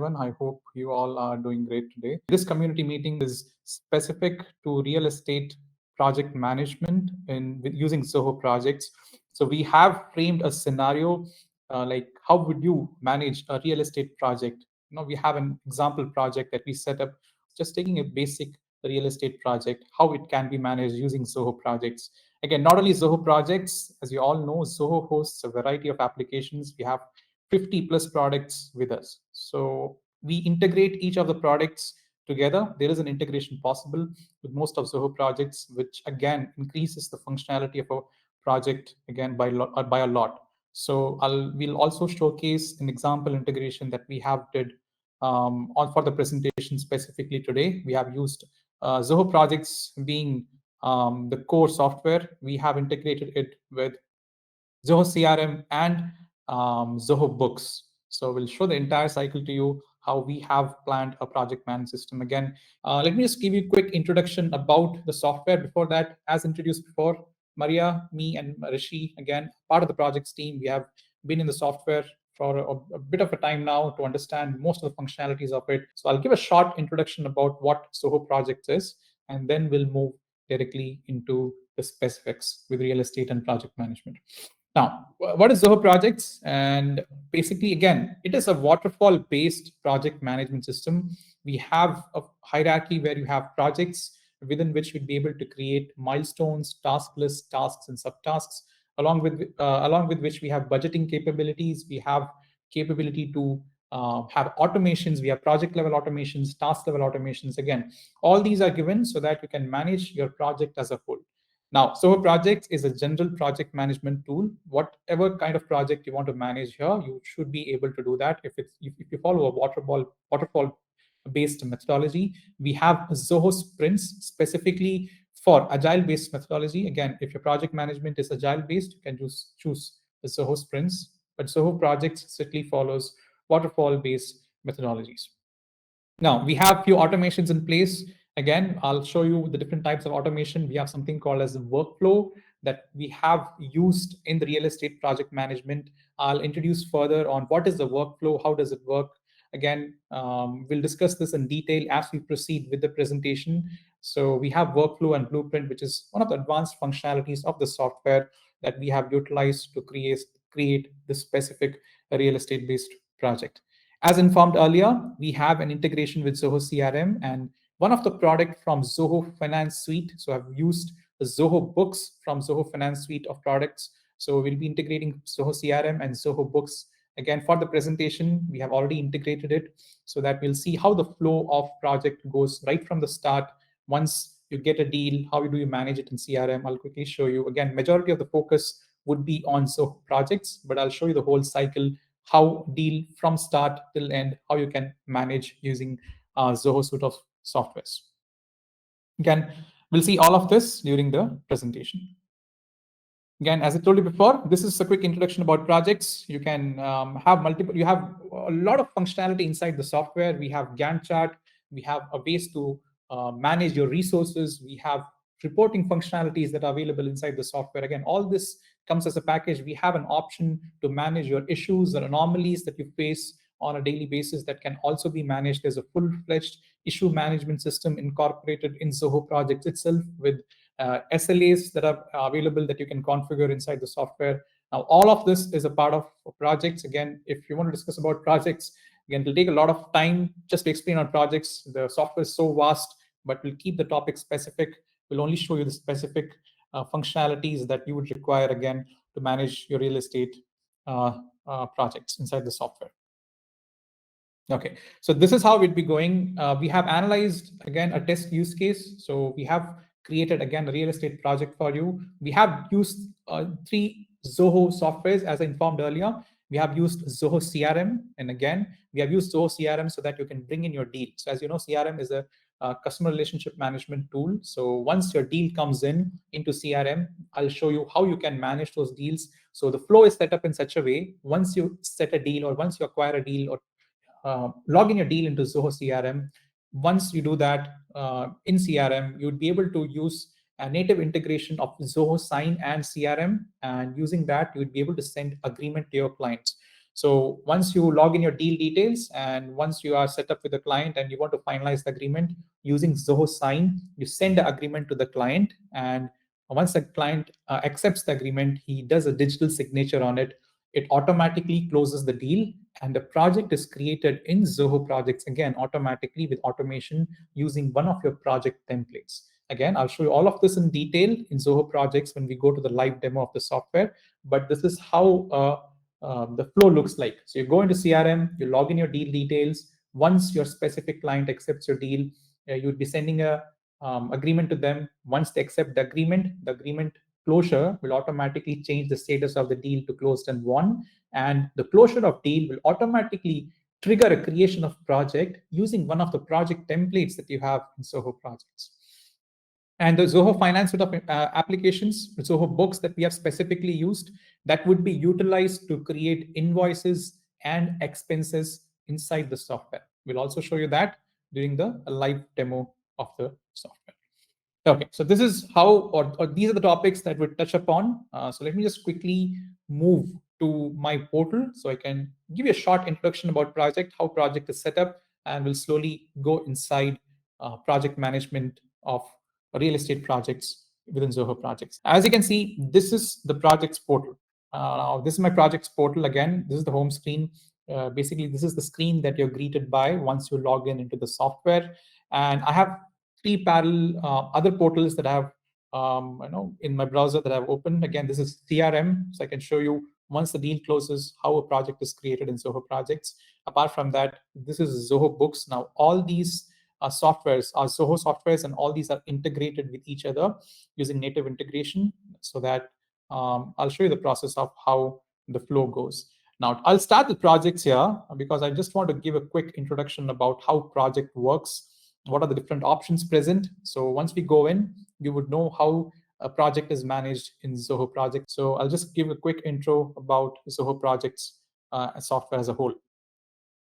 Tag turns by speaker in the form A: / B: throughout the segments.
A: everyone. I hope you all are doing great today. This community meeting is specific to real estate project management with using Zoho projects. So we have framed a scenario like how would you manage a real estate project? We have an example project that we set up, just taking a basic real estate project, how it can be managed using Zoho projects. Again, not only Zoho projects, as you all know, Zoho hosts a variety of applications. We have 50 plus products with us. So we integrate each of the products together. There is an integration possible with most of Zoho projects, which again increases the functionality of a project again by a lot. So we'll also showcase an example integration that we have did for the presentation specifically today. We have used Zoho projects being the core software. We have integrated it with Zoho CRM and Zoho Books. So we'll show the entire cycle to you how we have planned a project management system. Again, let me just give you a quick introduction about the software. Before that, as introduced before, Maria, me, and Rishi, again, part of the projects team, we have been in the software for a bit of a time now to understand most of the functionalities of it. So I'll give a short introduction about what Zoho Projects is, and then we'll move directly into the specifics with real estate and project management. Now, what is Zoho Projects? And basically, again, it is a waterfall-based project management system. We have a hierarchy where you have projects within which you'd be able to create milestones, task lists, tasks, and subtasks, along with which we have budgeting capabilities. We have capability to have automations. We have project level automations, task level automations. Again, all these are given so that you can manage your project as a whole. Now, Zoho Projects is a general project management tool. Whatever kind of project you want to manage here, you should be able to do that. If you follow a waterfall-based methodology, we have Zoho Sprints specifically for agile-based methodology. Again, if your project management is agile-based, you can choose the Zoho Sprints. But Zoho Projects strictly follows waterfall-based methodologies. Now, we have few automations in place. Again, I'll show you the different types of automation. We have something called as a workflow that we have used in the real estate project management. I'll introduce further on what is the workflow, how does it work. Again, we'll discuss this in detail as we proceed with the presentation. So we have workflow and blueprint, which is one of the advanced functionalities of the software that we have utilized to create this specific real estate-based project. As informed earlier, we have an integration with Zoho CRM and one of the product from Zoho Finance Suite. So I've used the Zoho Books from Zoho Finance Suite of products. So we'll be integrating Zoho CRM and Zoho Books. Again, for the presentation, we have already integrated it so that we'll see how the flow of project goes right from the start. Once you get a deal, how do you manage it in CRM? I'll quickly show you. Again, majority of the focus would be on Zoho projects, but I'll show you the whole cycle, how deal from start till end, how you can manage using Zoho suite of softwares. Again, we'll see all of this during the presentation. Again, as I told you before, this is a quick introduction about projects. You can you have a lot of functionality inside the software. We have Gantt chart. We have a ways to manage your resources. We have reporting functionalities that are available inside the software. Again, all this comes as a package. We have an option to manage your issues or anomalies that you face on a daily basis that can also be managed. There's a full-fledged issue management system incorporated in Zoho Projects itself with SLAs that are available that you can configure inside the software. Now, all of this is a part of projects. Again, if you want to discuss about projects, again, it'll take a lot of time just to explain on projects. The software is so vast, but we'll keep the topic specific. We'll only show you the specific functionalities that you would require, again, to manage your real estate projects inside the software. Okay, so this is how we'd be going. We have analyzed, again, a test use case. So we have created, again, a real estate project for you. We have used 3 Zoho softwares, as I informed earlier. We have used Zoho CRM. And again, we have used Zoho CRM so that you can bring in your deal. So as you know, CRM is a customer relationship management tool. So once your deal comes into CRM, I'll show you how you can manage those deals. So the flow is set up in such a way, once you set a deal or once you acquire a deal or log in your deal into Zoho CRM. Once you do that in CRM, you'd be able to use a native integration of Zoho Sign and CRM. And using that, you'd be able to send agreement to your clients. So once you log in your deal details and once you are set up with the client and you want to finalize the agreement using Zoho Sign, you send the agreement to the client, and once the client accepts the agreement, he does a digital signature on it. It automatically closes the deal, and the project is created in Zoho Projects again automatically with automation using one of your project templates. Again, I'll show you all of this in detail in Zoho Projects when we go to the live demo of the software, but this is how the flow looks like. So you go into CRM, you log in your deal details. Once your specific client accepts your deal, you would be sending a agreement to them. Once they accept the agreement closure will automatically change the status of the deal to closed and won, and the closure of deal will automatically trigger a creation of project using one of the project templates that you have in Zoho Projects. And the Zoho Finance set of applications, Zoho Books that we have specifically used, that would be utilized to create invoices and expenses inside the software. We'll also show you that during the live demo of the software. Okay, so this is how, or these are the topics that we touch upon. So let me just quickly move to my portal so I can give you a short introduction about project, how project is set up, and we'll slowly go inside project management of real estate projects within Zoho Projects. As you can see, this is the projects portal. Now, this is my projects portal. Again, this is the home screen. Basically, this is the screen that you're greeted by once you log in into the software. And I have three parallel other portals that I have in my browser that I've opened. Again, this is CRM, so I can show you once the deal closes how a project is created in Zoho Projects. Apart from that, this is Zoho Books. Now, all these softwares are Zoho softwares, and all these are integrated with each other using native integration, so that I'll show you the process of how the flow goes. Now, I'll start the projects here because I just want to give a quick introduction about how project works. What are the different options present? So once we go in, you would know how a project is managed in Zoho Project. So I'll just give a quick intro about Zoho Projects software as a whole.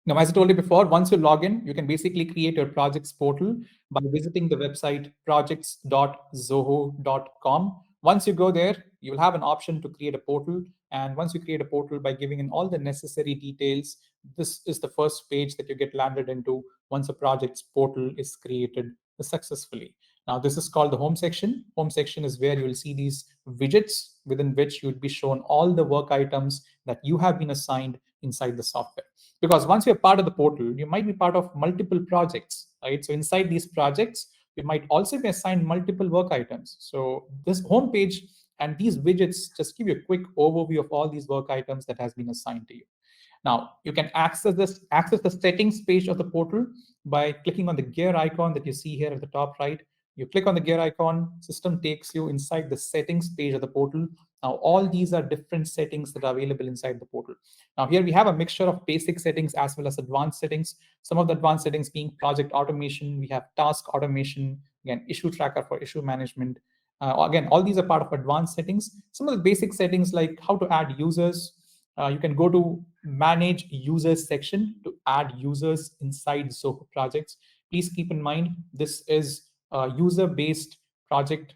A: Now, as I told you before, once you log in, you can basically create your projects portal by visiting the website projects.zoho.com. Once you go there, you'll have an option to create a portal. And once you create a portal by giving in all the necessary details, this is the first page that you get landed into once a project's portal is created successfully. Now, this is called the home section. Home section is where you will see these widgets within which you would be shown all the work items that you have been assigned inside the software. Because once you're part of the portal, you might be part of multiple projects, right? So inside these projects, you might also be assigned multiple work items. So this home page and these widgets just give you a quick overview of all these work items that has been assigned to you. Now, you can access the settings page of the portal by clicking on the gear icon that you see here at the top right. You click on the gear icon, system takes you inside the settings page of the portal. Now, all these are different settings that are available inside the portal. Now, here we have a mixture of basic settings as well as advanced settings. Some of the advanced settings being project automation, we have task automation, again, issue tracker for issue management. Again, all these are part of advanced settings. Some of the basic settings like how to add users. You can go to manage users section to add users inside Zoho projects. Please keep in mind, this is a user-based project,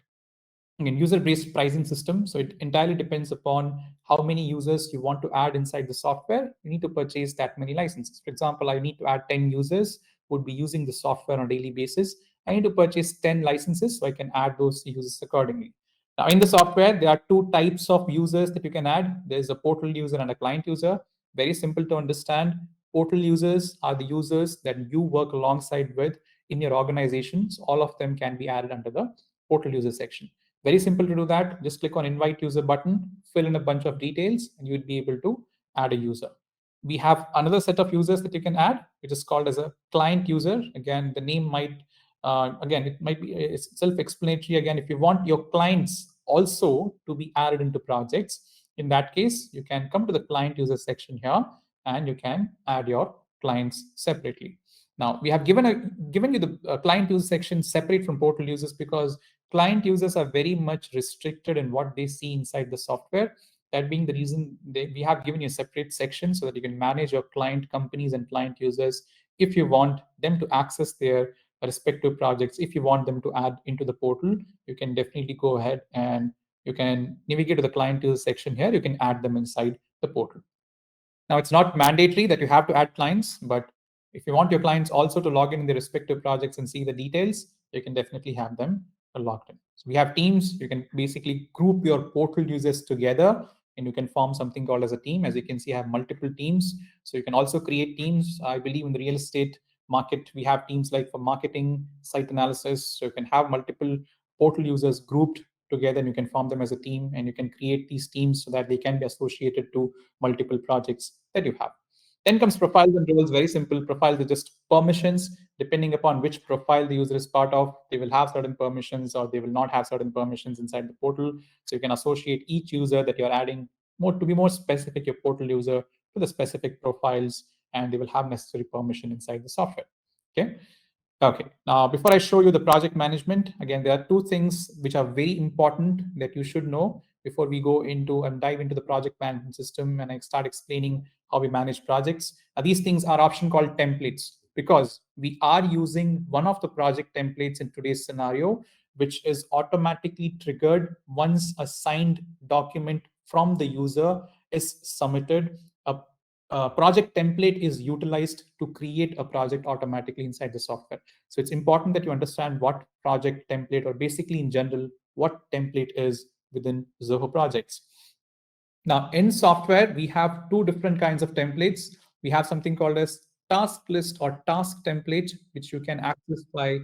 A: again, user-based pricing system. So it entirely depends upon how many users you want to add inside the software. You need to purchase that many licenses. For example, I need to add 10 users who would be using the software on a daily basis. I need to purchase 10 licenses so I can add those users accordingly. Now, in the software, there are two types of users that you can add. There's a portal user and a client user. Very simple to understand. Portal users are the users that you work alongside with in your organizations. All of them can be added under the portal user section. Very simple to do that. Just click on invite user button, fill in a bunch of details, and you'd be able to add a user. We have another set of users that you can add, which is called as a client user. Again, the name might again, it might be it's self-explanatory. Again, if you want your clients also to be added into projects, in that case, you can come to the client user section here and you can add your clients separately. Now, we have given you the client user section separate from portal users because client users are very much restricted in what they see inside the software. That being the reason we have given you a separate section so that you can manage your client companies and client users if you want them to access their respective projects. If you want them to add into the portal, you can definitely go ahead and you can navigate to the client user section here. You can add them inside the portal. Now, it's not mandatory that you have to add clients, but if you want your clients also to log in their respective projects and see the details, you can definitely have them logged in. So we have teams. You can basically group your portal users together and you can form something called as a team. As you can see, I have multiple teams. So you can also create teams. I believe in the real estate market, we have teams like for marketing, site analysis. So you can have multiple portal users grouped together and you can form them as a team and you can create these teams so that they can be associated to multiple projects that you have. Then comes profiles and roles. Very simple. Profiles are just permissions. Depending upon which profile the user is part of, they will have certain permissions or they will not have certain permissions inside the portal. So you can associate each user that you're adding more to be more specific, your portal user to the specific profiles, and they will have necessary permission inside the software. Okay. Okay, now before I show you the project management, again, there are two things which are very important that you should know before we go into and dive into the project management system and I start explaining how we manage projects. These things are option called templates because we are using one of the project templates in today's scenario, which is automatically triggered once a signed document from the user is submitted. A project template is utilized to create a project automatically inside the software. So it's important that you understand what project template, or basically in general, what template is within Zoho Projects. Now, in software, we have two different kinds of templates. We have something called as task list or task template, which you can access by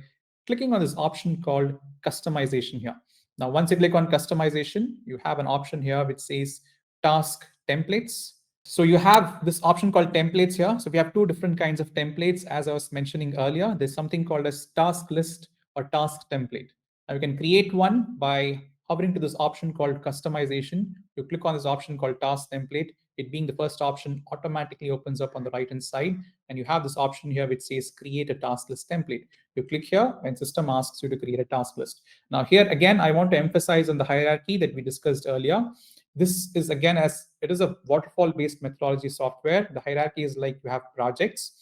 A: clicking on this option called customization here. Now, once you click on customization, you have an option here which says task templates. So you have this option called templates here. So we have two different kinds of templates. As I was mentioning earlier, there's something called as task list or task template. Now you can create one by hovering to this option called customization. You click on this option called task template. It being the first option automatically opens up on the right hand side. And you have this option here which says create a task list template. You click here and system asks you to create a task list. Now here again, I want to emphasize on the hierarchy that we discussed earlier. This is again, as it is a waterfall based methodology software, the hierarchy is like you have projects.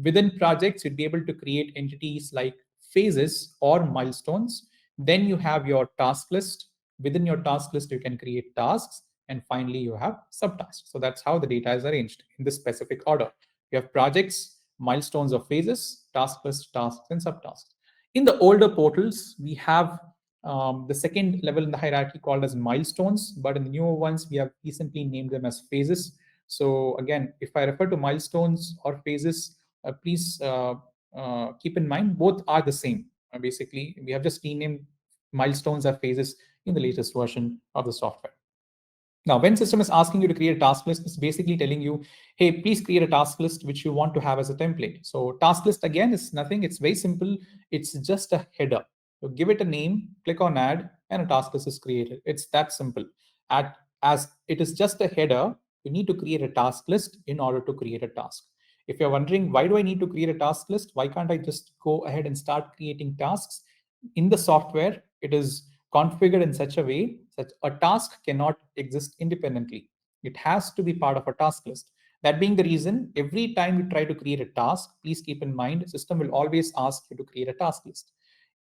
A: Within projects, you'd be able to create entities like phases or milestones. Then you have your task list. Within your task list, you can create tasks. And finally, you have subtasks. So that's how the data is arranged in this specific order. You have projects, milestones or phases, task list, tasks, and subtasks. In the older portals, we have the second level in the hierarchy called as milestones, but in the newer ones, we have recently named them as phases. So again, if I refer to milestones or phases, please keep in mind both are the same. Basically, we have just renamed milestones or phases in the latest version of the software. Now, when system is asking you to create a task list, it's basically telling you, hey, please create a task list which you want to have as a template. So task list, again, is nothing. It's very simple. It's just a header. You give it a name, click on add, and a task list is created. It's that simple. As it is just a header, you need to create a task list in order to create a task. If you're wondering, why do I need to create a task list? Why can't I just go ahead and start creating tasks? In the software, it is configured in such a way that a task cannot exist independently. It has to be part of a task list. That being the reason, every time you try to create a task, please keep in mind, the system will always ask you to create a task list.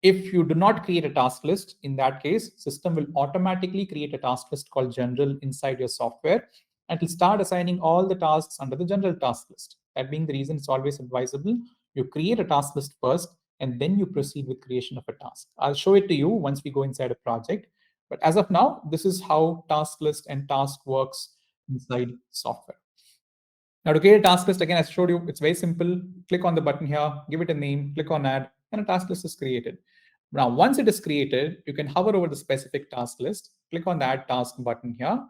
A: If you do not create a task list, in that case, system will automatically create a task list called general inside your software, and it will start assigning all the tasks under the general task list. That being the reason, it's always advisable you create a task list first, and then you proceed with creation of a task. I'll show it to you once we go inside a project. But as of now, this is how task list and task works inside software. Now to create a task list, again, as I showed you, it's very simple. Click on the button here, give it a name, click on add, and a task list is created. Now, once it is created, you can hover over the specific task list, click on the add task button here,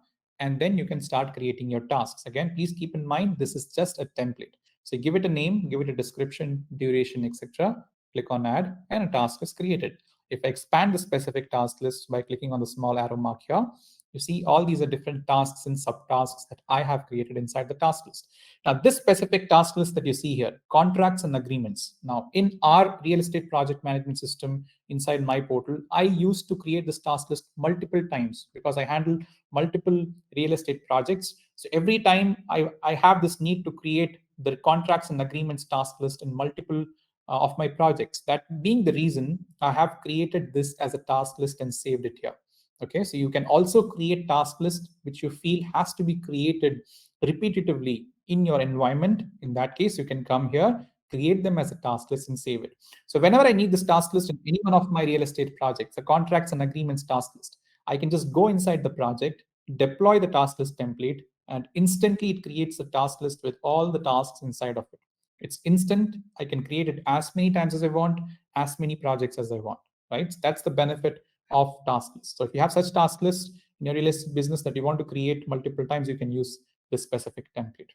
A: and then you can start creating your tasks. Again, please keep in mind, this is just a template. So give it a name, give it a description, duration, etc. Click on add, and a task is created. If I expand the specific task list by clicking on the small arrow mark here, you see all these are different tasks and subtasks that I have created inside the task list. Now, this specific task list that you see here, contracts and agreements. Now, in our real estate project management system inside my portal, I used to create this task list multiple times because I handle multiple real estate projects. So every time I have this need to create the contracts and agreements task list in multiple of my projects. That being the reason, I have created this as a task list and saved it here. Okay, so you can also create task list which you feel has to be created repetitively in your environment. In that case, you can come here, create them as a task list and save it. So whenever I need this task list in any one of my real estate projects, the contracts and agreements task list, I can just go inside the project, deploy the task list template, and instantly it creates a task list with all the tasks inside of it. It's instant. I can create it as many times as I want, as many projects as I want, right? That's the benefit of task lists. So if you have such task lists in your real estate business that you want to create multiple times, you can use this specific template.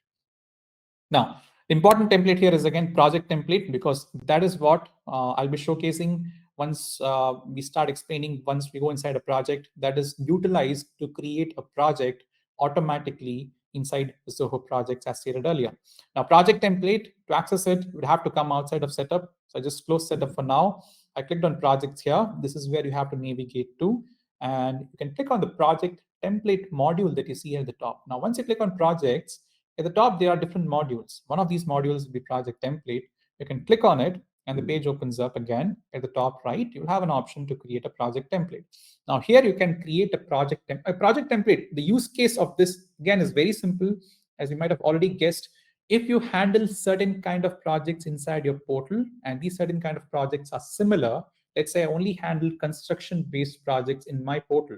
A: Now, the important template here is again project template, because that is what I'll be showcasing once we start explaining, once we go inside a project that is utilized to create a project automatically inside Zoho Projects as stated earlier. Now, project template, to access it, you would have to come outside of setup. So I just close setup for now. I clicked on projects here. This is where you have to navigate to, and you can click on the project template module that you see at the top. Now, once you click on projects, at the top, there are different modules. One of these modules will be project template. You can click on it and the page opens up again. At the top right, you'll have an option to create a project template. Now here you can create a project template. The use case of this again is very simple. As you might have already guessed, if you handle certain kind of projects inside your portal and these certain kind of projects are similar, let's say I only handle construction-based projects in my portal.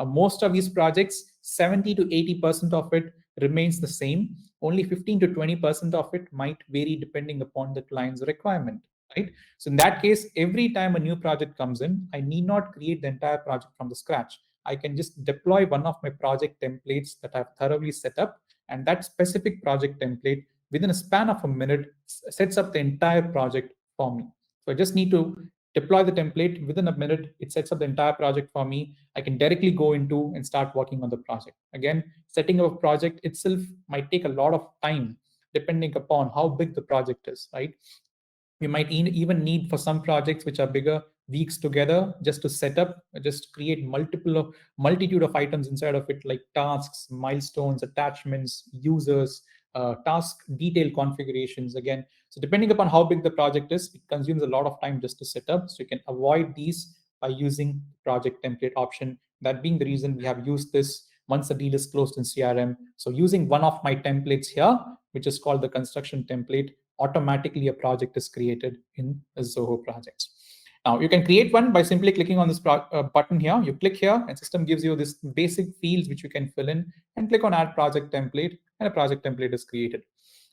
A: Most of these projects, 70 to 80% of it remains the same. Only 15 to 20% of it might vary depending upon the client's requirement, right? So in that case, every time a new project comes in, I need not create the entire project from the scratch. I can just deploy one of my project templates that I've thoroughly set up, and that specific project template within a span of a minute sets up the entire project for me. So I just need to deploy the template within a minute. It sets up the entire project for me. I can directly go into and start working on the project. Again, setting up a project itself might take a lot of time depending upon how big the project is, right? You might even need, for some projects which are bigger, weeks together just to set up, just create multitude of items inside of it, like tasks, milestones, attachments, users, task detail configurations. Again, so depending upon how big the project is, it consumes a lot of time just to set up. So you can avoid these by using project template option. That being the reason we have used this once the deal is closed in CRM. So using one of my templates here, which is called the construction template, automatically a project is created in Zoho Projects. Now you can create one by simply clicking on this button here. You click here and system gives you this basic fields which you can fill in, and click on add project template, and a project template is created.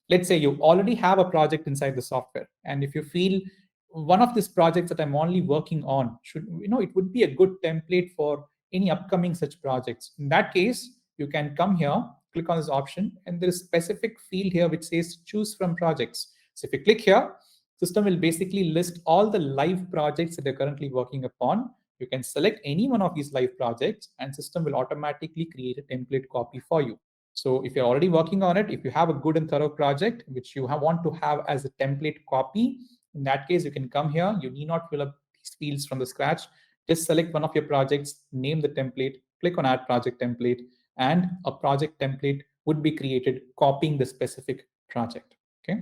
A: Let's say you already have a project inside the software, and if you feel one of these projects that I'm only working on should, it would be a good template for any upcoming such projects. In that case, you can come here, click on this option, and there is a specific field here which says choose from projects. So if you click here, system will basically list all the live projects that you're currently working upon. You can select any one of these live projects and system will automatically create a template copy for you. So if you're already working on it, if you have a good and thorough project which you want to have as a template copy, in that case, you can come here. You need not fill up these fields from the scratch. Just select one of your projects, name the template, click on add project template, and a project template would be created copying the specific project. Okay.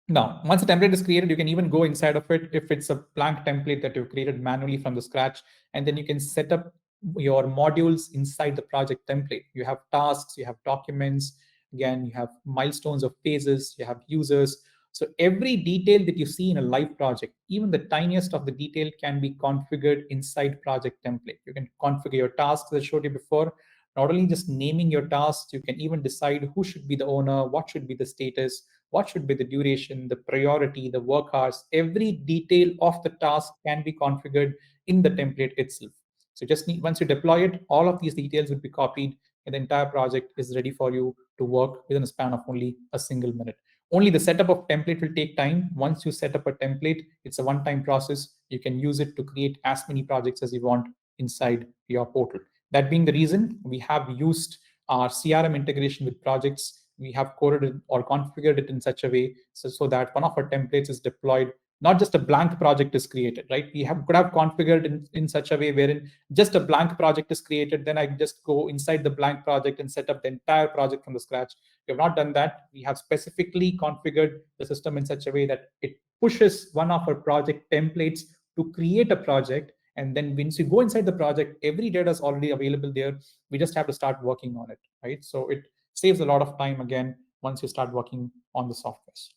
A: Now, once the template is created, you can even go inside of it if it's a blank template that you've created manually from the scratch, and then you can set up your modules inside the project template. You have tasks, you have documents, again, you have milestones of phases, you have users. So every detail that you see in a live project, even the tiniest of the detail, can be configured inside project template. You can configure your tasks, as I showed you before. Not only just naming your tasks, you can even decide who should be the owner, what should be the status, what should be the duration, the priority, the work hours. Every detail of the task can be configured in the template itself. So just once you deploy it, all of these details will be copied and the entire project is ready for you to work within a span of only a single minute. Only the setup of template will take time. Once you set up a template, it's a one-time process. You can use it to create as many projects as you want inside your portal. That being the reason, we have used our CRM integration with projects. We have coded it or configured it in such a way so that one of our templates is deployed, not just a blank project is created, right? We could have configured in such a way wherein just a blank project is created, then I just go inside the blank project and set up the entire project from the scratch. We have not done that. We have specifically configured the system in such a way that it pushes one of our project templates to create a project. And then once you go inside the project, every data is already available there. We just have to start working on it, right? So it saves a lot of time again once you start working on the softwares.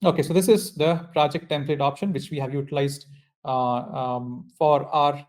A: Okay, so this is the project template option, which we have utilized for our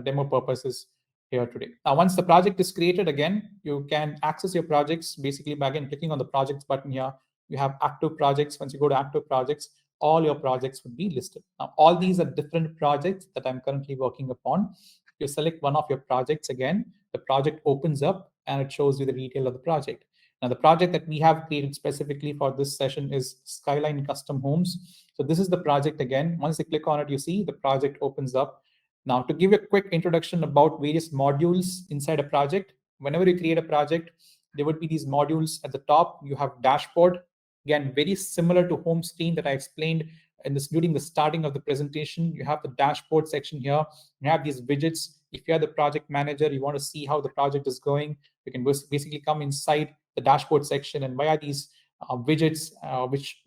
A: demo purposes here today. Now, once the project is created, again, you can access your projects basically by again clicking on the projects button here. You have active projects. Once you go to active projects, all your projects would be listed. Now, all these are different projects that I'm currently working upon. You select one of your projects again, the project opens up and it shows you the detail of the project. Now, the project that we have created specifically for this session is Skyline Custom Homes. So this is the project again. Once you click on it, you see the project opens up. Now, to give you a quick introduction about various modules inside a project, whenever you create a project, there would be these modules at the top. You have dashboard, again, very similar to home screen that I explained in this during the starting of the presentation. You have the dashboard section here. You have these widgets. If you are the project manager, you want to see how the project is going, you can basically come inside the dashboard section, and via these widgets, which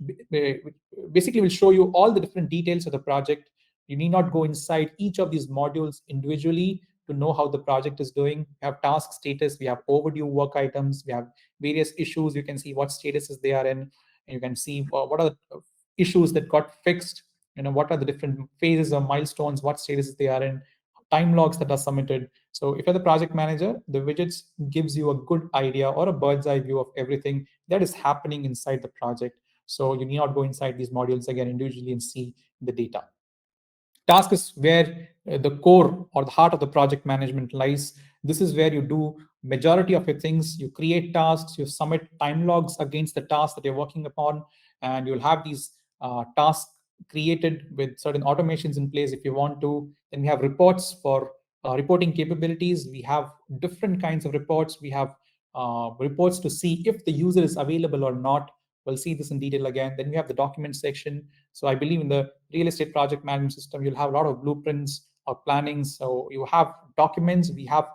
A: basically will show you all the different details of the project. You need not go inside each of these modules individually to know how the project is doing. We have task status, we have overdue work items, we have various issues. You can see what statuses they are in, and you can see what are the issues that got fixed, what are the different phases or milestones, what statuses they are in, time logs that are submitted. So if you're the project manager, the widgets gives you a good idea or a bird's eye view of everything that is happening inside the project. So you need not go inside these modules again individually and see the data. Task is where the core or the heart of the project management lies. This is where you do majority of your things. You create tasks, you submit time logs against the tasks that you're working upon, and you'll have these tasks created with certain automations in place if you want to. Then we have reports for reporting capabilities. We have different kinds of reports. We have reports to see if the user is available or not. We'll see this in detail again. Then we have the document section. So I believe in the real estate project management system, you'll have a lot of blueprints or planning. So you have documents. We have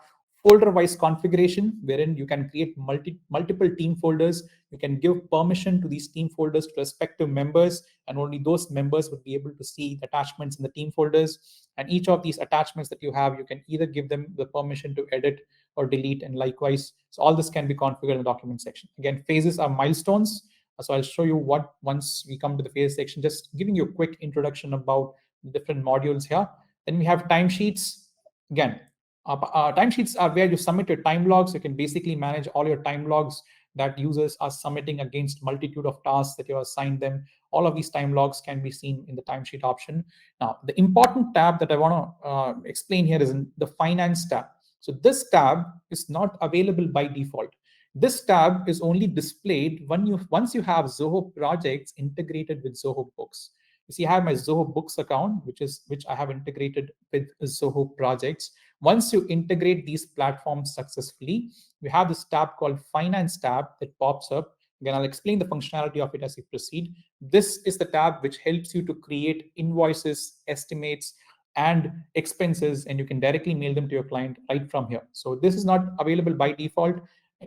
A: folder-wise configuration, wherein you can create multiple team folders. You can give permission to these team folders to respective members, and only those members would be able to see the attachments in the team folders. And each of these attachments that you have, you can either give them the permission to edit or delete, and likewise. So all this can be configured in the document section. Again, phases are milestones. So I'll show you what once we come to the phase section, just giving you a quick introduction about the different modules here. Then we have timesheets. Again, timesheets are where you submit your time logs. You can basically manage all your time logs that users are submitting against multitude of tasks that you assigned them. All of these time logs can be seen in the timesheet option. Now, the important tab that I want to explain here is in the finance tab. So this tab is not available by default. This tab is only displayed once you have Zoho Projects integrated with Zoho Books. You see, I have my Zoho Books account, which I have integrated with Zoho Projects. Once you integrate these platforms successfully, we have this tab called Finance tab that pops up. Again, I'll explain the functionality of it as we proceed. This is the tab which helps you to create invoices, estimates, and expenses, and you can directly mail them to your client right from here. So this is not available by default.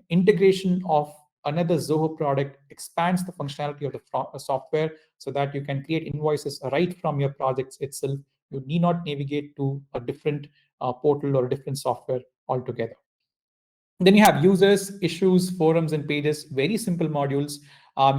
A: Integration of another Zoho product expands the functionality of the software so that you can create invoices right from your projects itself. You need not navigate to a different portal or a different software altogether. Then you have users, issues, forums, and pages, very simple modules.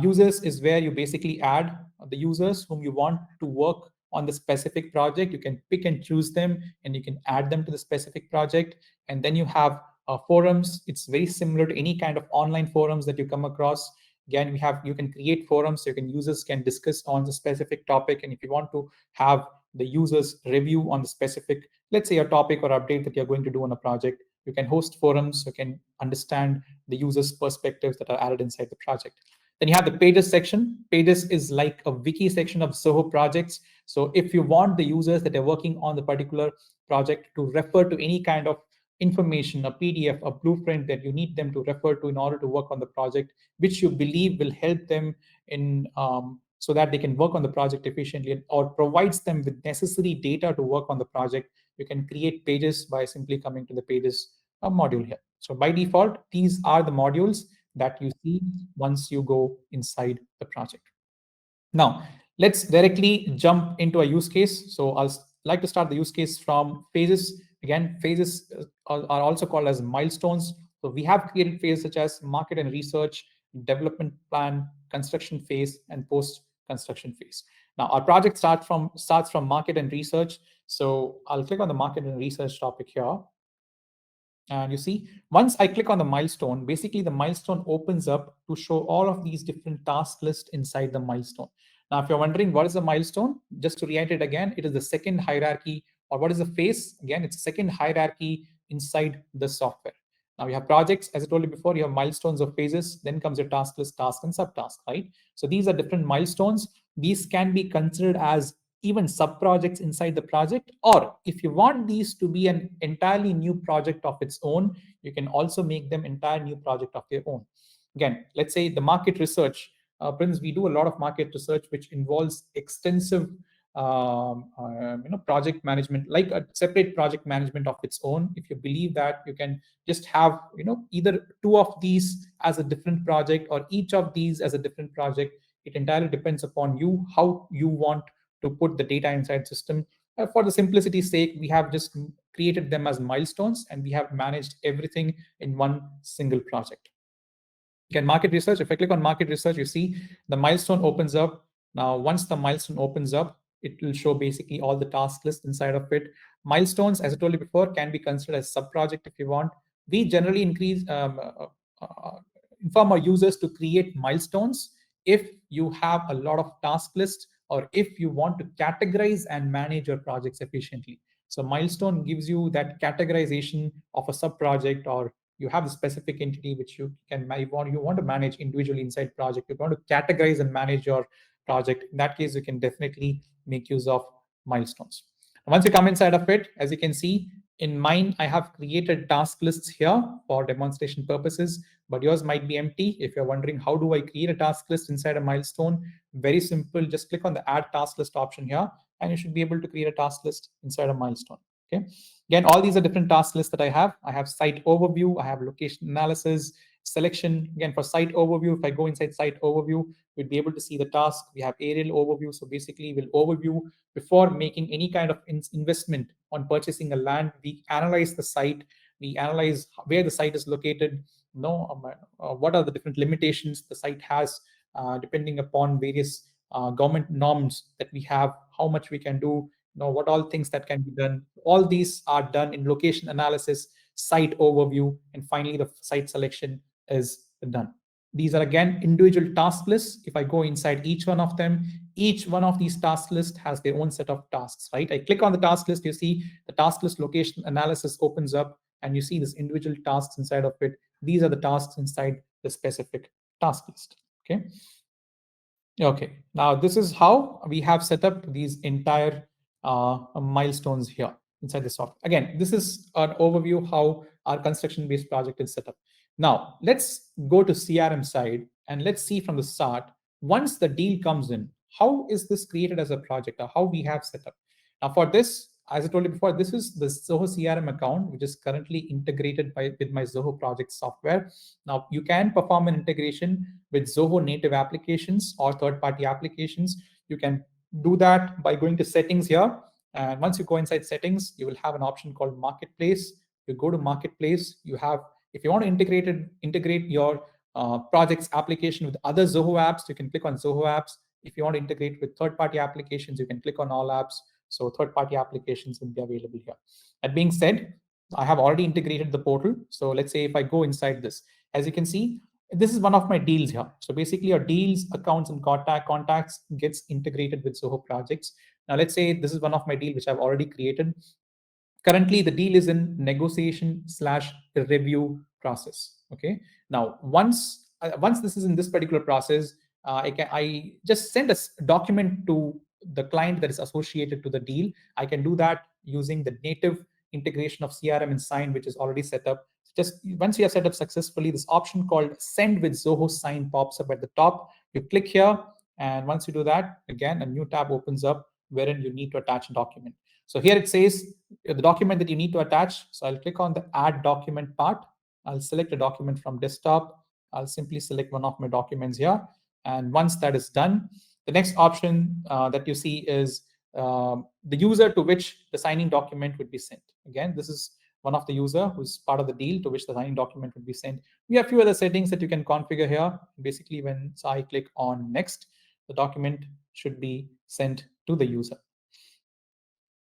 A: Users is where you basically add the users whom you want to work on the specific project. You can pick and choose them, and you can add them to the specific project. And then you have forums. It's very similar to any kind of online forums that you come across. Again, you can create forums, so users can discuss on the specific topic. And if you want to have the users review on the specific, let's say, a topic or update that you're going to do on a project, you can host forums, so you can understand the users' perspectives that are added inside the project. Then you have the pages section. Pages is like a wiki section of Zoho Projects. So if you want the users that are working on the particular project to refer to any kind of information, a PDF, a blueprint that you need them to refer to in order to work on the project, which you believe will help them in so that they can work on the project efficiently, or provides them with necessary data to work on the project, you can create pages by simply coming to the pages module here. So by default, these are the modules that you see once you go inside the project. Now, let's directly jump into a use case. So I'll like to start the use case from phases. Again, phases are also called as milestones. So we have created phases such as market and research, development plan, construction phase, and post-construction phase. Now, our project starts from market and research. So I'll click on the market and research topic here. And you see, once I click on the milestone, basically the milestone opens up to show all of these different task lists inside the milestone. Now, if you're wondering what is a milestone, just to reiterate again, it is the second hierarchy, or what is the phase? Again, it's the second hierarchy inside the software. Now you have projects, as I told you before, you have milestones of phases, then comes your task list, task, and subtask, right? So these are different milestones. These can be considered as even sub-projects inside the project, or if you want these to be an entirely new project of its own, you can also make them entire new project of their own. Again, let's say the market research. Prince, we do a lot of market research, which involves extensive project management, like a separate project management of its own. If you believe that, you can just have either two of these as a different project or each of these as a different project. It entirely depends upon you, how you want to put the data inside system. For the simplicity's sake, we have just created them as milestones, and we have managed everything in one single project. Again, market research, if I click on market research, you see the milestone opens up. Now, once the milestone opens up, it will show basically all the task list inside of it. Milestones, as I told you before, can be considered as sub-project if you want. We generally inform our users to create milestones if you have a lot of task lists, or if you want to categorize and manage your projects efficiently. So milestone gives you that categorization of a sub-project, or you have a specific entity which you want to manage individually inside project. You want to categorize and manage your project. In that case, you can definitely make use of milestones. Once you come inside of it, as you can see, in mine, I have created task lists here for demonstration purposes, but yours might be empty. If you're wondering how do I create a task list inside a milestone, very simple. Just click on the add task list option here, and you should be able to create a task list inside a milestone. Okay. Again, all these are different task lists that I have. I have site overview, I have location analysis, selection. Again, for site overview, if I go inside site overview, we'll be able to see the task. We have aerial overview. So basically, we'll overview before making any kind of investment on purchasing a land. We analyze the site. We analyze where the site is located. What are the different limitations the site has, depending upon various government norms that we have, how much we can do, what all things that can be done. All these are done in location analysis, site overview, and finally the site selection is done. These are again individual task lists. If I go inside each one of them, each one of these task lists has their own set of tasks, right? I click on the task list, you see the task list location analysis opens up, and you see this individual tasks inside of it. These are the tasks inside the specific task list. Okay, now this is how we have set up these entire milestones here inside the software. Again, this is an overview of how our construction-based project is set up. Now, let's go to CRM side, and let's see from the start, once the deal comes in, how is this created as a project, or how we have set up. Now, for this, as I told you before, this is the Zoho CRM account, which is currently integrated with my Zoho Projects software. Now, you can perform an integration with Zoho native applications or third-party applications. You can do that by going to settings here. And once you go inside settings, you will have an option called Marketplace. You go to Marketplace. You have, if you want to integrate your projects application with other Zoho apps, you can click on Zoho apps. If you want to integrate with third-party applications, you can click on all apps. So third-party applications will be available here. That being said, I have already integrated the portal. So let's say if I go inside this, as you can see, this is one of my deals here. So basically your deals, accounts, and contacts gets integrated with Zoho Projects. Now let's say this is one of my deal which I've already created. Currently the deal is in negotiation/review process. Okay. Now once this is in this particular process, I just send a document to the client that is associated to the deal. I can do that using the native integration of CRM and Sign, which is already set up. Just once you have set up successfully, this option called Send with Zoho Sign pops up at the top. You click here, and once you do that, again, a new tab opens up wherein you need to attach a document. So here it says the document that you need to attach. So I'll click on the Add Document part. I'll select a document from desktop. I'll simply select one of my documents here. And once that is done, the next option that you see is the user to which the signing document would be sent. Again, this is one of the user who's part of the deal to which the signed document would be sent. We have a few other settings that you can configure here. Basically, when I click on next, the document should be sent to the user.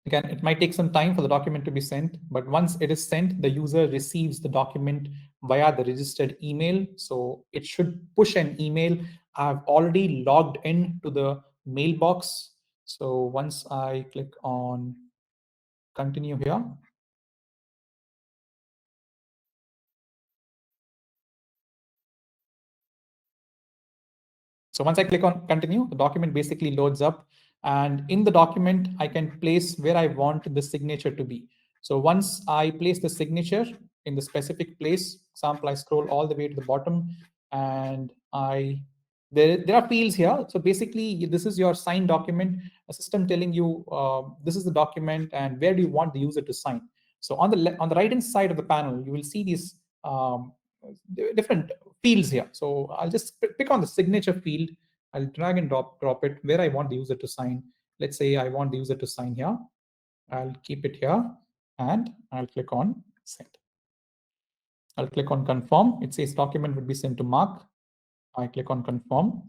A: Again, it might take some time for the document to be sent, but once it is sent, the user receives the document via the registered email. So it should push an email. I've already logged in to the mailbox. So once I click on continue here, so once I click on continue, the document basically loads up. And in the document, I can place where I want the signature to be. So once I place the signature in the specific place, example, I scroll all the way to the bottom and there are fields here. So basically, this is your signed document, a system telling you this is the document and where do you want the user to sign. So on the right hand side of the panel, you will see these different fields here. So I'll just pick on the signature field. I'll drag and drop it where I want the user to sign. Let's say I want the user to sign here. I'll keep it here and I'll click on send. I'll click on confirm. It says document would be sent to Mark. I click on confirm.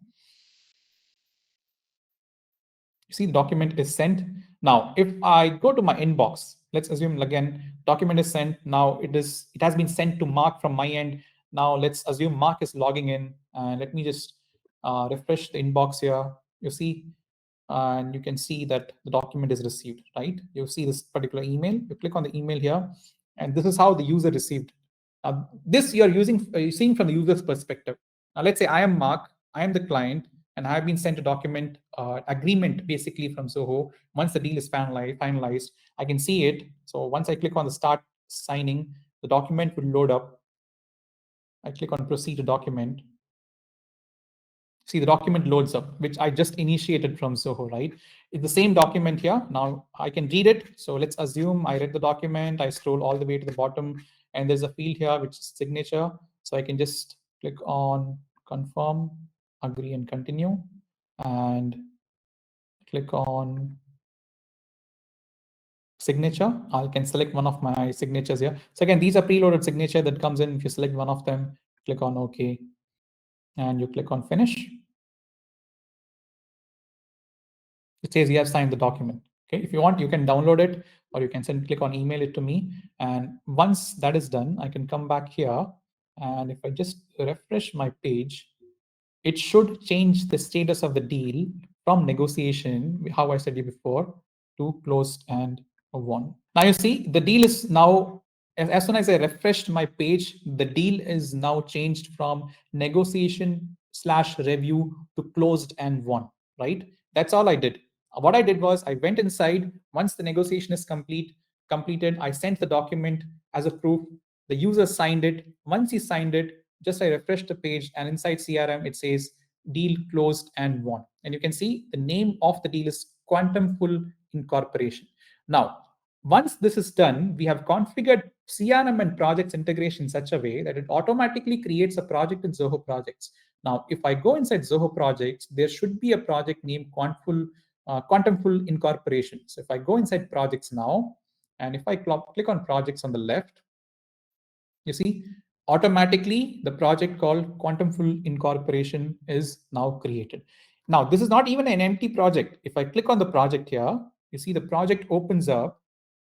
A: You see the document is sent. Now, if I go to my inbox, let's assume again, document is sent. Now it has been sent to Mark from my end. Now let's assume Mark is logging in. And let me just refresh the inbox here. You see, and you can see that the document is received, right? You see this particular email. You click on the email here, and this is how the user received. Now, this you're seeing from the user's perspective. Now, let's say I am Mark, I am the client, and I have been sent a document agreement basically from Zoho. Once the deal is finalized, I can see it. So once I click on the start signing, the document will load up. I click on proceed to document. See, the document loads up, which I just initiated from Zoho, right? It's the same document here. Now I can read it. So let's assume I read the document. I scroll all the way to the bottom, and there's a field here, which is signature. So I can just click on confirm, agree, and continue, and click on signature. I can select one of my signatures here. So again, these are preloaded signature that comes in. If you select one of them, click on OK, and you click on finish. It says you have signed the document. Okay, if you want, you can download it, or you can click on email it to me. And once that is done, I can come back here, and if I just refresh my page, it should change the status of the deal from negotiation, how I said it before, to closed and won. Now you see the deal is now, as soon as I refreshed my page, the deal is now changed from negotiation / review to closed and won, right? That's all I did. What I did was I went inside. Once the negotiation is completed, I sent the document as a proof. The user signed it. Once he signed it, just I refreshed the page, and inside CRM, it says deal closed and won. And you can see the name of the deal is Quantum Full Incorporation. Now, once this is done, we have configured CRM and projects integration in such a way that it automatically creates a project in Zoho Projects. Now, if I go inside Zoho Projects, there should be a project named Quantum Full Incorporation. So if I go inside projects now, and if I click on projects on the left, you see automatically the project called Quantum Full Incorporation is now created. Now, this is not even an empty project. If I click on the project here, you see the project opens up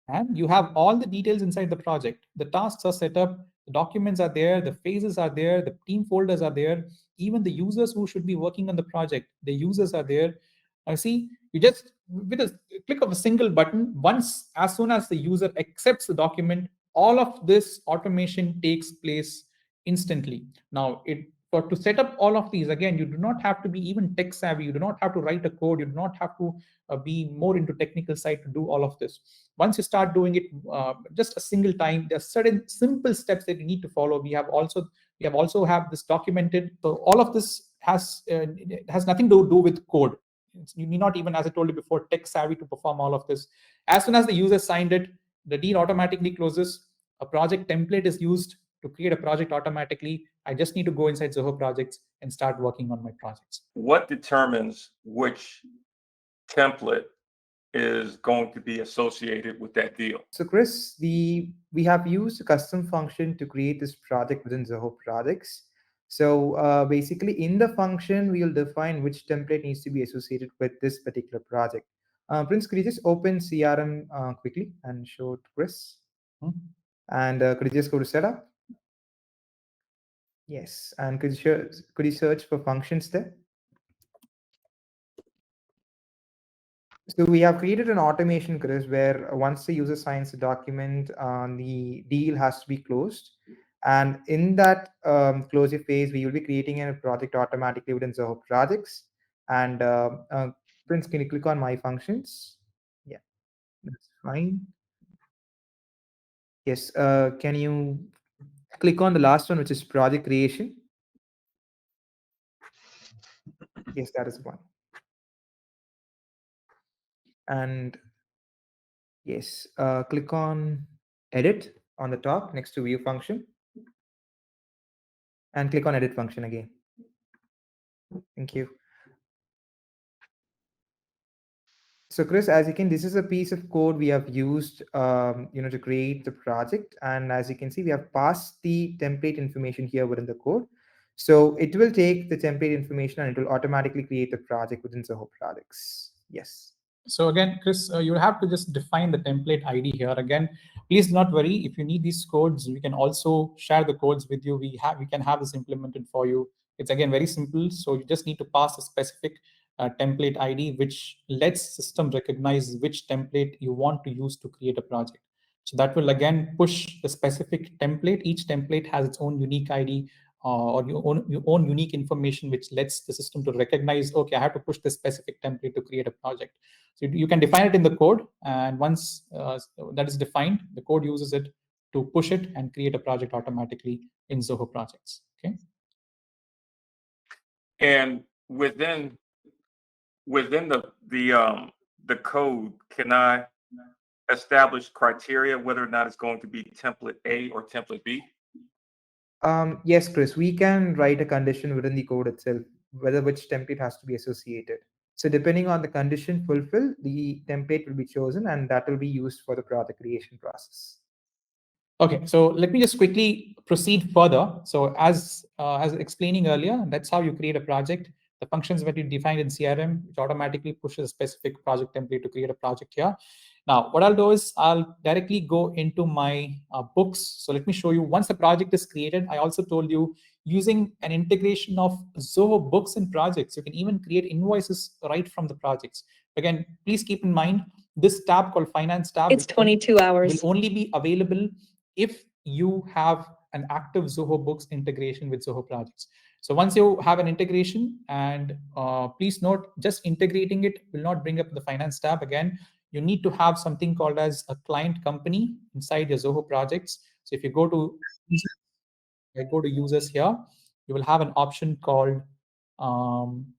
A: and you have all the details inside the project. The tasks are set up, the documents are there, the phases are there, the team folders are there, even the users who should be working on the project, the users are there. I see you just with a click of a single button, once as soon as the user accepts the document, all of this automation takes place instantly. Now, to set up all of these, again, you do not have to be even tech savvy. You do not have to write a code. You do not have to be more into technical side to do all of this. Once you start doing it just a single time, there are certain simple steps that you need to follow. We have also have this documented. So all of this has nothing to do with code. You need not even, as I told you before, tech savvy to perform all of this. As soon as the user signed it, the deal automatically closes. A project template is used to create a project automatically. I just need to go inside Zoho Projects and start working on my projects.
B: What determines which template is going to be associated with that deal?
C: So Chris, we have used a custom function to create this project within Zoho Projects. So basically in the function, we'll define which template needs to be associated with this particular project. Prince, could you just open CRM quickly and show it to Chris?
A: Hmm.
C: And could you just go to setup? Yes. And could you search for functions there? So we have created an automation, Chris, where once the user signs the document, the deal has to be closed. And in that closure phase, we will be creating a project automatically within Zoho Projects. And Prince, can you click on My Functions? Yeah, that's fine. Yes, can you click on the last one, which is Project Creation? Yes, that is one. And yes, click on Edit on the top next to View function. And click on Edit function again. Thank you. So Chris, as you can, this is a piece of code we have used, to create the project. And as you can see, we have passed the template information here within the code. So it will take the template information and it will automatically create the project within Zoho Products. Yes.
A: So again, Chris, you have to just define the template ID here. Again, please do not worry. If you need these codes, we can also share the codes with you. We can have this implemented for you. It's again very simple. So you just need to pass a specific template ID, which lets system recognize which template you want to use to create a project. So that will again push the specific template. Each template has its own unique ID or your own unique information, which lets the system to recognize, okay, I have to push this specific template to create a project. So you can define it in the code, and once that is defined, the code uses it to push it and create a project automatically in Zoho Projects. Okay.
B: And within the code, can I establish criteria whether or not it's going to be template A or template B?
C: Yes, Chris, we can write a condition within the code itself, whether which template has to be associated. So depending on the condition fulfilled, the template will be chosen and that will be used for the project creation process.
A: Okay, so let me just quickly proceed further. So as explaining earlier, that's how you create a project. The functions that you defined in CRM, which automatically pushes a specific project template to create a project here. Now, what I'll do is I'll directly go into my books. So let me show you, once the project is created, I also told you using an integration of Zoho books and projects, you can even create invoices right from the projects. Again, please keep in mind, this tab called Finance tab,
D: it's 22 hours,
A: will only be available if you have an active Zoho Books integration with Zoho Projects. So once you have an integration, and please note, just integrating it will not bring up the Finance tab. Again, you need to have something called as a client company inside your Zoho Projects. So if you go to users here, you will have an option called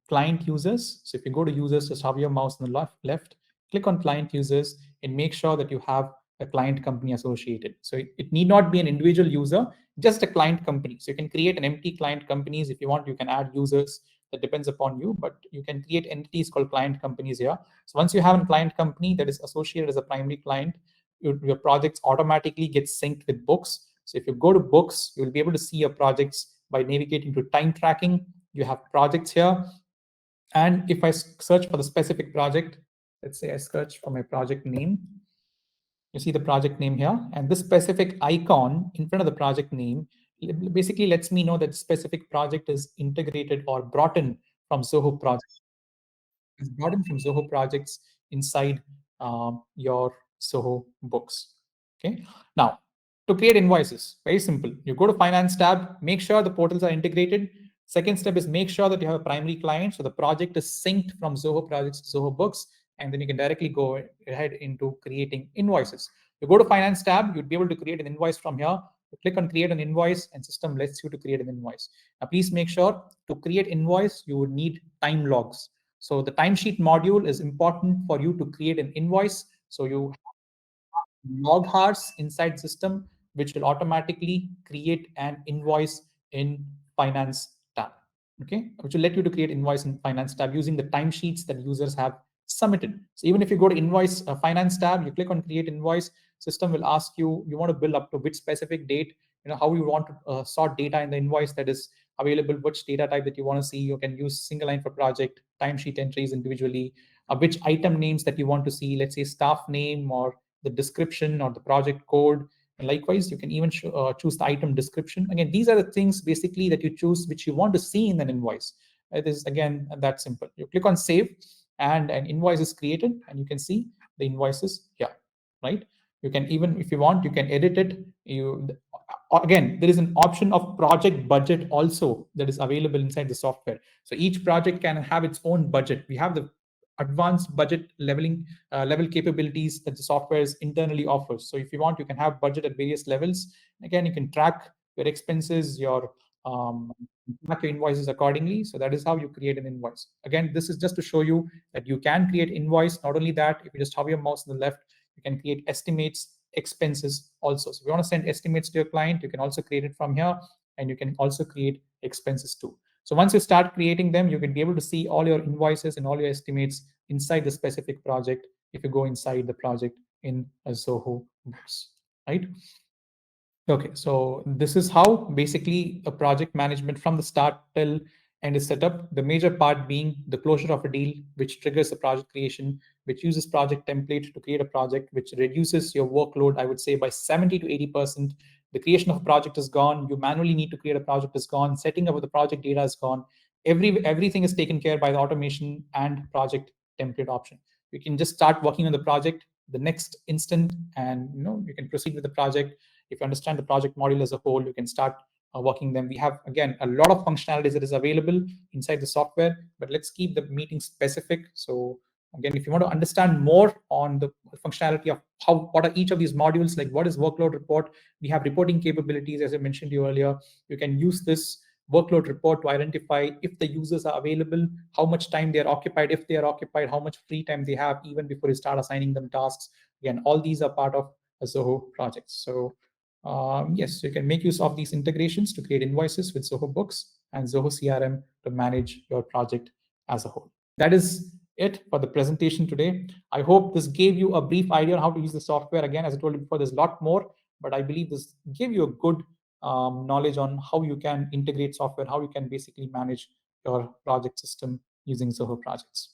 A: client users. So if you go to users, just hover your mouse on the left, click on client users, and make sure that you have a client company associated. So it need not be an individual user, just a client company. So you can create an empty client companies. If you want, you can add users. That depends upon you, but you can create entities called client companies here. So once you have a client company that is associated as a primary client, your projects automatically get synced with books. So if you go to books, you'll be able to see your projects by navigating to time tracking. You have projects here. And if I search for the specific project, let's say I search for my project name, you see the project name here, and this specific icon in front of the project name basically lets me know that specific project is integrated or brought in from Zoho Projects. It's brought in from Zoho Projects inside your Zoho books. Okay. Now, to create invoices, very simple. You go to Finance tab, make sure the portals are integrated. Second step is make sure that you have a primary client, so the project is synced from Zoho Projects to Zoho Books, and then you can directly go ahead into creating invoices. You go to Finance tab, you'd be able to create an invoice from here. You click on create an invoice, and system lets you to create an invoice. Now, please make sure to create invoice, you would need time logs. So the timesheet module is important for you to create an invoice. So you log hours inside system, which will automatically create an invoice in Finance tab. Okay, which will let you to create invoice in Finance tab using the timesheets that users have submitted. So even if you go to invoice finance tab, you click on create invoice, system will ask you, you want to bill up to which specific date, how you want to sort data in the invoice that is available, which data type that you want to see. You can use single line for project, timesheet entries individually, which item names that you want to see, let's say staff name or the description or the project code. And likewise, you can even choose the item description. Again, these are the things basically that you choose which you want to see in an invoice. It is again that simple. You click on save, and an invoice is created, and you can see the invoices here, right? You can even, if you want, you can edit it. Again, there is an option of project budget also that is available inside the software. So each project can have its own budget. We have the advanced budget level capabilities that the software internally offers. So if you want, you can have budget at various levels. Again, you can track your expenses, your track your invoices accordingly. So that is how you create an invoice. Again, this is just to show you that you can create invoice. Not only that, if you just hover your mouse on the left, you can create estimates, expenses also. So if you want to send estimates to your client, you can also create it from here, and you can also create expenses too. So once you start creating them, you can be able to see all your invoices and all your estimates inside the specific project if you go inside the project in a Zoho Books, right? Okay, so this is how basically a project management from the start till end is set up. The major part being the closure of a deal, which triggers the project creation, which uses project template to create a project, which reduces your workload, I would say, by 70 to 80%. The creation of a project is gone. You manually need to create a project is gone. Setting up of the project data is gone. Everything is taken care by the automation and project template option. You can just start working on the project the next instant, and you can proceed with the project. If you understand the project module as a whole, you can start working them. We have, again, a lot of functionalities that is available inside the software, but let's keep the meeting specific. So again, if you want to understand more on the functionality of what are each of these modules, like what is workload report, we have reporting capabilities, as I mentioned to you earlier. You can use this workload report to identify if the users are available, how much time they are occupied, if they are occupied, how much free time they have, even before you start assigning them tasks. Again, all these are part of a Zoho project. So yes, you can make use of these integrations to create invoices with Zoho Books and Zoho CRM to manage your project as a whole. That is it for the presentation today. I hope this gave you a brief idea on how to use the software. Again, as I told you before, there's a lot more, but I believe this gave you a good knowledge on how you can integrate software, how you can basically manage your project system using Zoho Projects.